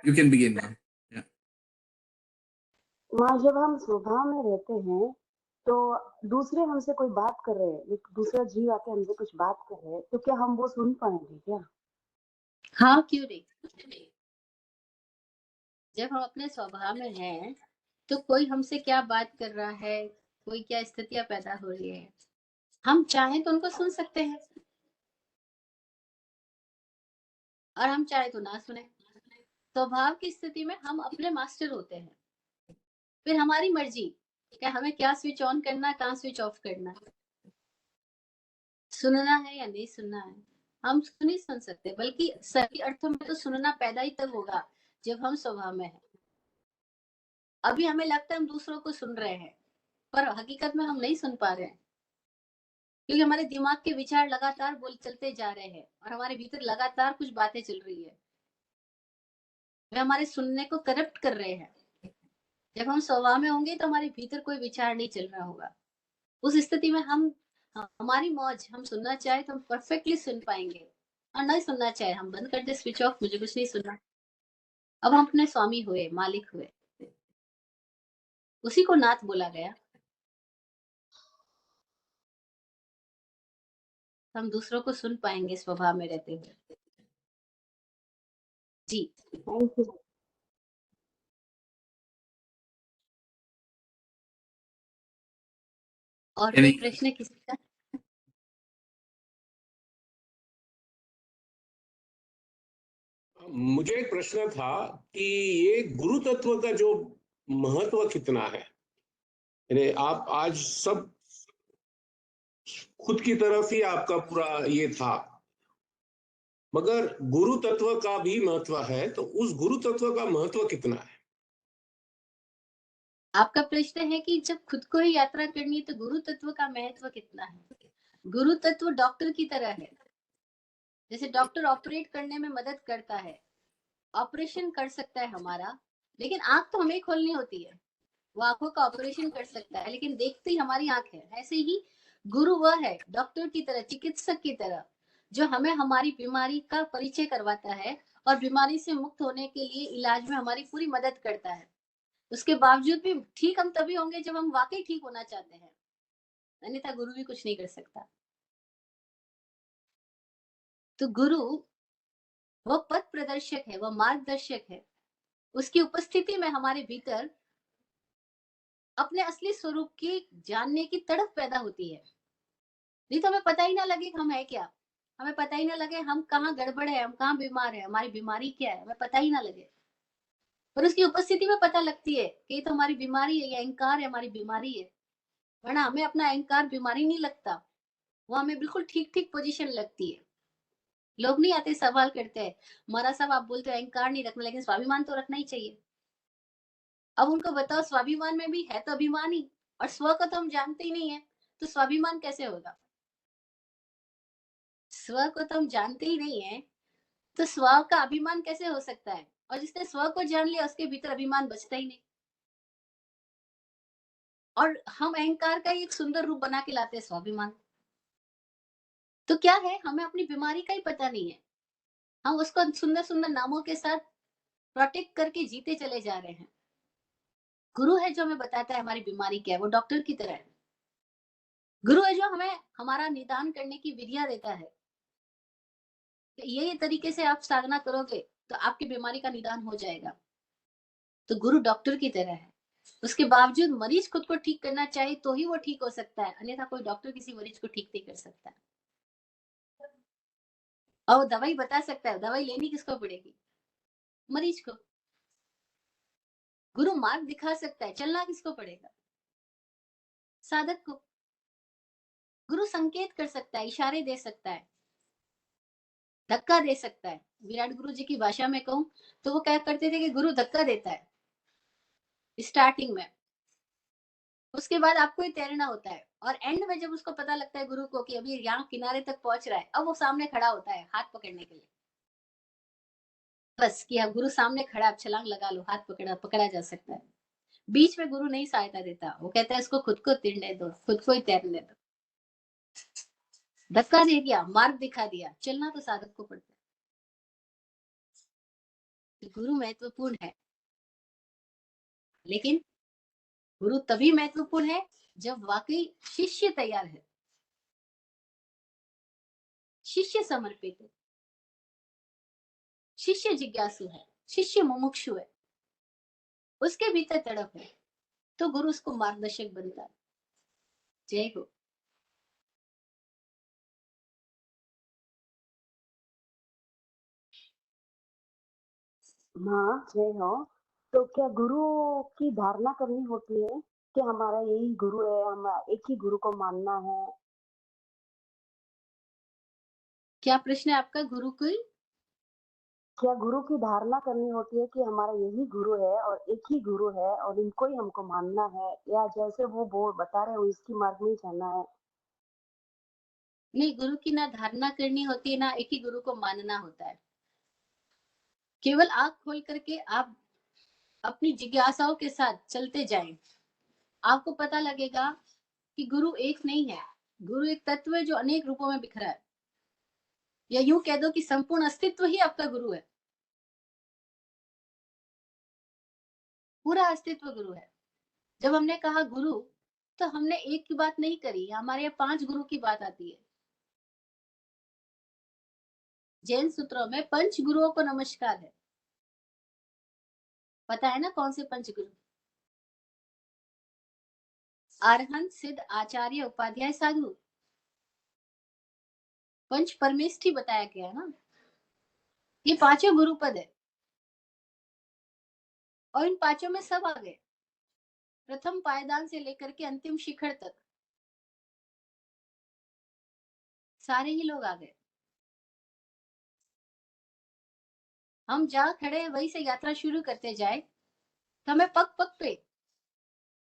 You can begin now. Yeah. माँ, जब हम स्वभाव में रहते हैं तो दूसरे हमसे कोई बात कर रहे हैं, एक दूसरा जीव आके हमसे कुछ बात कर रहे हैं, तो क्या हम वो सुन पाएंगे क्या? हाँ, क्यों नहीं। जब हम अपने स्वभाव में हैं तो कोई हमसे क्या बात कर रहा है, कोई क्या स्थितियां पैदा हो रही है, हम चाहें तो उनको सुन सकते हैं और हम चाहे तो ना सुने। स्वभाव की स्थिति में हम अपने मास्टर होते हैं, फिर हमारी मर्जी क्या हमें क्या स्विच ऑन करना, कहाँ स्विच ऑफ करना, सुनना है या नहीं सुनना है। हम नहीं सुन सकते, बल्कि सही अर्थों में तो सुनना पैदा ही तब होगा जब हम स्वभाव में हैं। अभी हमें लगता है हम दूसरों को सुन रहे हैं, पर हकीकत में हम नहीं सुन पा रहे हैं, क्योंकि हमारे दिमाग के विचार लगातार बोल चलते जा रहे हैं और हमारे भीतर लगातार कुछ बातें चल रही है, वे हमारे सुनने को करप्ट कर रहे हैं। जब हम स्वभाव में होंगे तो हमारे भीतर कोई विचार नहीं चल रहा होगा। उस स्थिति में हम हमारी मौज, हम सुनना चाहे तो हम परफेक्टली सुन पाएंगे, और नहीं सुनना चाहे हम बंद कर दे, स्विच ऑफ, मुझे कुछ नहीं सुनना। अब हम अपने स्वामी हुए, मालिक हुए, उसी को नाथ बोला गया। हम दूसरों को सुन पाएंगे स्वभाव में रहते हुए। जी थैंक यू। और कोई प्रश्न किसी का? मुझे एक प्रश्न था कि ये गुरु तत्व का जो महत्व कितना है। यानी आप आज सब खुद की तरफ ही आपका पूरा ये था, मगर गुरु तत्व का भी महत्व है, तो उस गुरु तत्व का महत्व कितना है? आपका प्रश्न है कि जब खुद को ही यात्रा करनी है तो गुरु तत्व का महत्व कितना है। गुरु तत्व डॉक्टर की तरह है। जैसे डॉक्टर ऑपरेट करने में मदद करता है, ऑपरेशन कर सकता है हमारा, लेकिन आंख तो हमें खोलनी होती है। वो आंखों का ऑपरेशन कर सकता है, लेकिन देखती हमारी आंख है। ऐसे ही गुरु वह है, डॉक्टर की तरह, चिकित्सक की तरह, जो हमें हमारी बीमारी का परिचय करवाता है और बीमारी से मुक्त होने के लिए इलाज में हमारी पूरी मदद करता है। उसके बावजूद भी ठीक हम तभी होंगे जब हम वाकई ठीक होना चाहते हैं, अन्यथा गुरु भी कुछ नहीं कर सकता। तो गुरु वह पथ प्रदर्शक है, वह मार्गदर्शक है। उसकी उपस्थिति में हमारे भीतर अपने असली स्वरूप की जानने की तड़प पैदा होती है। नहीं तो हमें पता ही ना लगे हम है क्या, हमें पता ही ना लगे हम कहाँ गड़बड़ है, हम कहाँ बीमार है, हमारी बीमारी क्या है, हमें पता ही ना लगे। पर उसकी उपस्थिति में पता लगती है कि ये तो हमारी बीमारी है, ये अहंकार है, हमारी बीमारी है। वरना हमें अपना अहंकार बीमारी नहीं लगता, वो हमें बिल्कुल ठीक ठीक पोजीशन लगती है। लोग नहीं आते सवाल करते हैं, महाराज साहब आप बोलते हो अहंकार नहीं रखना, लेकिन स्वाभिमान तो रखना ही चाहिए। अब उनको बताओ स्वाभिमान में भी है तो अभिमान ही, और स्व को तो हम जानते ही नहीं है, तो स्वाभिमान कैसे होगा। स्व को तो हम जानते ही नहीं है, तो स्व का अभिमान कैसे हो सकता है। और जिसने स्व को जान लिया उसके भीतर अभिमान बचता ही नहीं। और हम अहंकार का एक सुंदर रूप बना के लाते हैं स्वाभिमान। तो क्या है, हमें अपनी बीमारी का ही पता नहीं है, हम उसको सुंदर सुंदर नामों के साथ प्रोटेक्ट करके जीते चले जा रहे हैं। गुरु है जो हमें बताता है हमारी बीमारी क्या है, वो डॉक्टर की तरह है। गुरु है जो हमें हमारा निदान करने की विधियां देता है, ये तरीके से आप साधना करोगे तो आपकी बीमारी का निदान हो जाएगा। तो गुरु डॉक्टर की तरह है। उसके बावजूद मरीज खुद को ठीक करना चाहे तो ही वो ठीक हो सकता है, अन्यथा कोई डॉक्टर किसी मरीज को ठीक नहीं कर सकता। और वो दवाई बता सकता है, दवाई लेनी किसको पड़ेगी, मरीज को। गुरु मार्ग दिखा सकता है, चलना किसको पड़ेगा, साधक को। गुरु संकेत कर सकता है, इशारे दे सकता है, धक्का दे सकता है। विराट गुरु जी की भाषा में कहूं तो वो क्या करते थे कि गुरु धक्का देता है स्टार्टिंग में, उसके बाद आपको ही तैरना होता है, और एंड में जब उसको पता लगता है गुरु को कि अभी यहाँ किनारे तक पहुंच रहा है, अब वो सामने खड़ा होता है हाथ पकड़ने के लिए। बस कि अब गुरु सामने खड़ा, अब छलांग लगा लो, हाथ पकड़ा जा सकता है। बीच में गुरु नहीं सहायता देता, वो कहता है इसको खुद को तैरने दो, खुद को ही तैरने दो। धक्का दे दिया, मार्ग दिखा दिया, चलना तो साधक को पड़ता है। कि गुरु महत्वपूर्ण है, लेकिन गुरु तभी महत्वपूर्ण है जब वाकई शिष्य तैयार है, शिष्य समर्पित है, शिष्य जिज्ञासु है, शिष्य मुमुक्षु है, उसके भीतर तड़प है, तो गुरु उसको मार्गदर्शक बनता है। जय हो। हाँ, जय हो। तो क्या गुरु की धारणा करनी होती है कि हमारा यही गुरु है, हम एक ही गुरु को मानना है? क्या प्रश्न है आपका? गुरु की क्या गुरु की धारणा करनी होती है कि हमारा यही गुरु है और एक ही गुरु है और इनको ही हमको मानना है, या जैसे वो बता रहे हो इसकी मार्ग में ही चलना है? नहीं, गुरु की ना धारणा करनी होती है, ना एक ही गुरु को मानना होता है। केवल आँख खोल करके आप अपनी जिज्ञासाओं के साथ चलते जाएं, आपको पता लगेगा कि गुरु एक नहीं है। गुरु एक तत्व है जो अनेक रूपों में बिखरा है, या यूं कह दो कि संपूर्ण अस्तित्व ही आपका गुरु है। पूरा अस्तित्व गुरु है। जब हमने कहा गुरु, तो हमने एक की बात नहीं करी, हमारे यहाँ 5 गुरु की बात आती है। जैन सूत्रों में पंच गुरुओं को नमस्कार है। पता है ना कौन से पंच गुरु? अरहंत, सिद्ध, आचार्य, उपाध्याय, साधु। पंच परमेष्ठी बताया गया है ना। ये पांचों गुरु पद है, और इन पांचों में सब आ गए। प्रथम पायदान से लेकर के अंतिम शिखर तक सारे ही लोग आ गए। हम जहाँ खड़े हैं वहीं से यात्रा शुरू करते जाए, तो हमें पग पग पे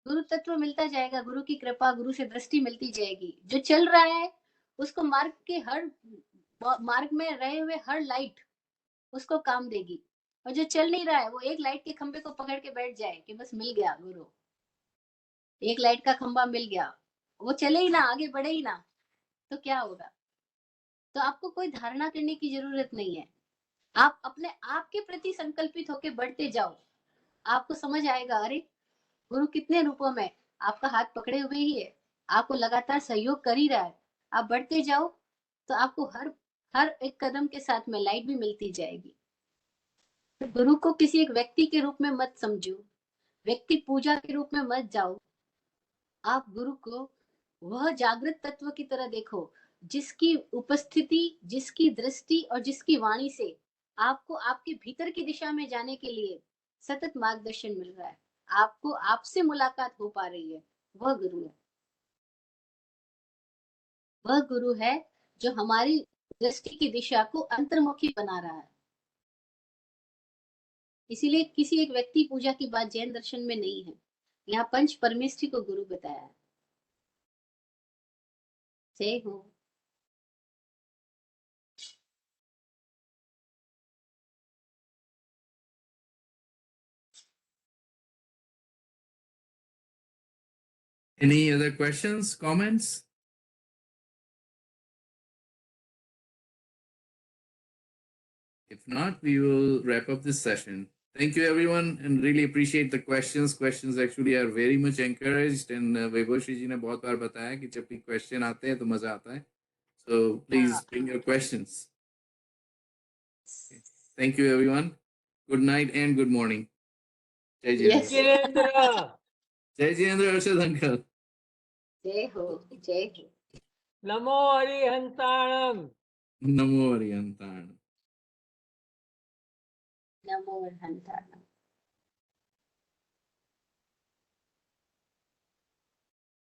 गुरु तत्व मिलता जाएगा। गुरु की कृपा, गुरु से दृष्टि मिलती जाएगी। जो चल रहा है उसको मार्ग में रहे हुए हर लाइट उसको काम देगी, और जो चल नहीं रहा है वो एक लाइट के खंबे को पकड़ के बैठ जाए कि बस मिल गया गुरु, एक लाइट का खंबा मिल गया, वो चले ही ना, आगे बढ़े ही ना, तो क्या होगा? तो आपको कोई धारणा करने की जरूरत नहीं है। आप अपने आप के प्रति संकल्पित होकर बढ़ते जाओ, आपको समझ आएगा, अरे गुरु कितने रूपों में आपका हाथ पकड़े हुए ही है, आपको लगातार सहयोग कर ही रहा है। आप बढ़ते जाओ तो आपको हर हर एक कदम के साथ में लाइट भी मिलती जाएगी। तो गुरु को किसी एक व्यक्ति के रूप में मत समझो, व्यक्ति पूजा के रूप में मत जाओ। आप गुरु को वह जागृत तत्व की तरह देखो, जिसकी उपस्थिति, जिसकी दृष्टि और जिसकी वाणी से आपको आपके भीतर की दिशा में जाने के लिए सतत मार्गदर्शन मिल रहा है, आपको आपसे मुलाकात हो पा रही है। वह गुरु है। वह गुरु है जो हमारी दृष्टि की दिशा को अंतर्मुखी बना रहा है। इसीलिए किसी एक व्यक्ति पूजा की बात जैन दर्शन में नहीं है। यहाँ पंच परमेष्ठी को गुरु बताया है। जय हो। Any other questions, comments? If not, we will wrap up this session. Thank you, everyone, and really appreciate the questions. Questions actually are very much encouraged, and Vaibhashri ji ने बहुत बार बताया कि जब भी question आते हैं तो मजा आता है. So please bring your questions. Okay. Thank you, everyone. Good night and good morning. Jai Yes. Jitendra. Jai Jitendra Arshad uncle. जय हो, जय हो। नमो हरिहंताणम। Namo Arihantan. नमो हरिहंताणम।